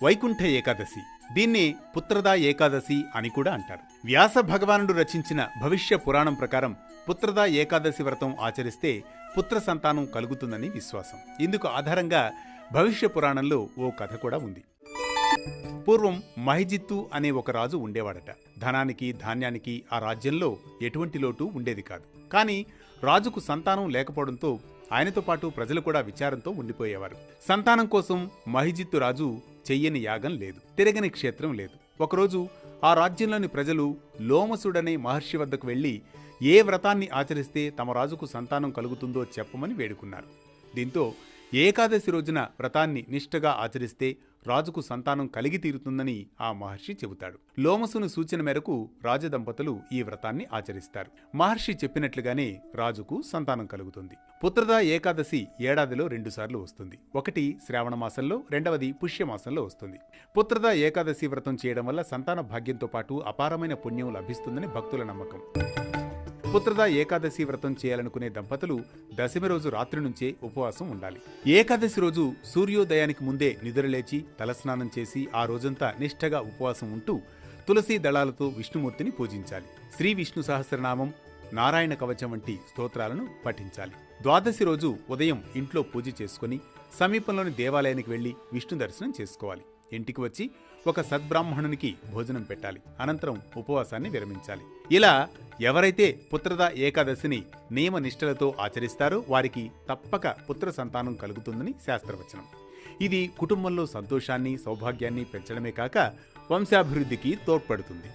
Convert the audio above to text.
వైకుంఠ ఏకాదశి. దీన్నే పుత్రదా ఏకాదశి అని కూడా అంటారు. వ్యాస భగవానుడు రచించిన భవిష్య పురాణం ప్రకారం పుత్రదా ఏకాదశి వ్రతం ఆచరిస్తే పుత్ర సంతానం కలుగుతుందని విశ్వాసం. ఇందుకు ఆధారంగా భవిష్య పురాణంలో ఓ కథ కూడా ఉంది. పూర్వం మహిజిత్తు అనే ఒక రాజు ఉండేవాడట. ధనానికి ధాన్యానికి ఆ రాజ్యంలో ఎటువంటి లోటు ఉండేది కాదు. కానీ రాజుకు సంతానం లేకపోవడంతో ఆయనతో పాటు ప్రజలు కూడా విచారంతో ఉండిపోయేవారు. సంతానం కోసం మహిజిత్తు రాజు చెయ్యని యాగం లేదు, తిరగని క్షేత్రం లేదు. ఒకరోజు ఆ రాజ్యంలోని ప్రజలు లోమసుడనే మహర్షి వద్దకు వెళ్లి ఏ వ్రతాన్ని ఆచరిస్తే తమ రాజుకు సంతానం కలుగుతుందో చెప్పమని వేడుకున్నారు. దీంతో ఏకాదశి రోజున వ్రతాన్ని నిష్ఠగా ఆచరిస్తే రాజుకు సంతానం కలిగి తీరుతుందని ఆ మహర్షి చెబుతాడు. లోమసుని సూచన మేరకు రాజదంపతులు ఈ వ్రతాన్ని ఆచరిస్తారు. మహర్షి చెప్పినట్లుగానే రాజుకు సంతానం కలుగుతుంది. పుత్రదా ఏకాదశి ఏడాదిలో 2 సార్లు వస్తుంది. ఒకటి శ్రావణ మాసంలో, రెండవది పుష్యమాసంలో వస్తుంది. పుత్రదా ఏకాదశి వ్రతం చేయడం వల్ల సంతాన భాగ్యంతో పాటు అపారమైన పుణ్యం లభిస్తుందని భక్తుల నమ్మకం. పుత్రదా ఏకాదశి వ్రతం చేయాలనుకునే దంపతులు దశమి రోజు రాత్రి నుంచే ఉపవాసం ఉండాలి. ఏకాదశి రోజు సూర్యోదయానికి ముందే నిద్రలేచి తలస్నానం చేసి ఆ రోజంతా నిష్ఠగా ఉపవాసం ఉంటూ తులసీ దళాలతో విష్ణుమూర్తిని పూజించాలి. శ్రీ విష్ణు సహస్రనామం, నారాయణ కవచం వంటి స్తోత్రాలను పఠించాలి. ద్వాదశి రోజు ఉదయం ఇంట్లో పూజ చేసుకుని సమీపంలోని దేవాలయానికి వెళ్లి విష్ణు దర్శనం చేసుకోవాలి. ఇంటికి వచ్చి ఒక సద్బ్రాహ్మణునికి భోజనం పెట్టాలి. అనంతరం ఉపవాసాన్ని విరమించాలి. ఇలా ఎవరైతే పుత్రదా ఏకాదశిని నియమ నిష్ఠలతో ఆచరిస్తారో వారికి తప్పక పుత్ర సంతానం కలుగుతుందని శాస్త్రవచనం. ఇది కుటుంబంలో సంతోషాన్ని, సౌభాగ్యాన్ని పెంచడమే కాక వంశాభివృద్ధికి తోడ్పడుతుంది.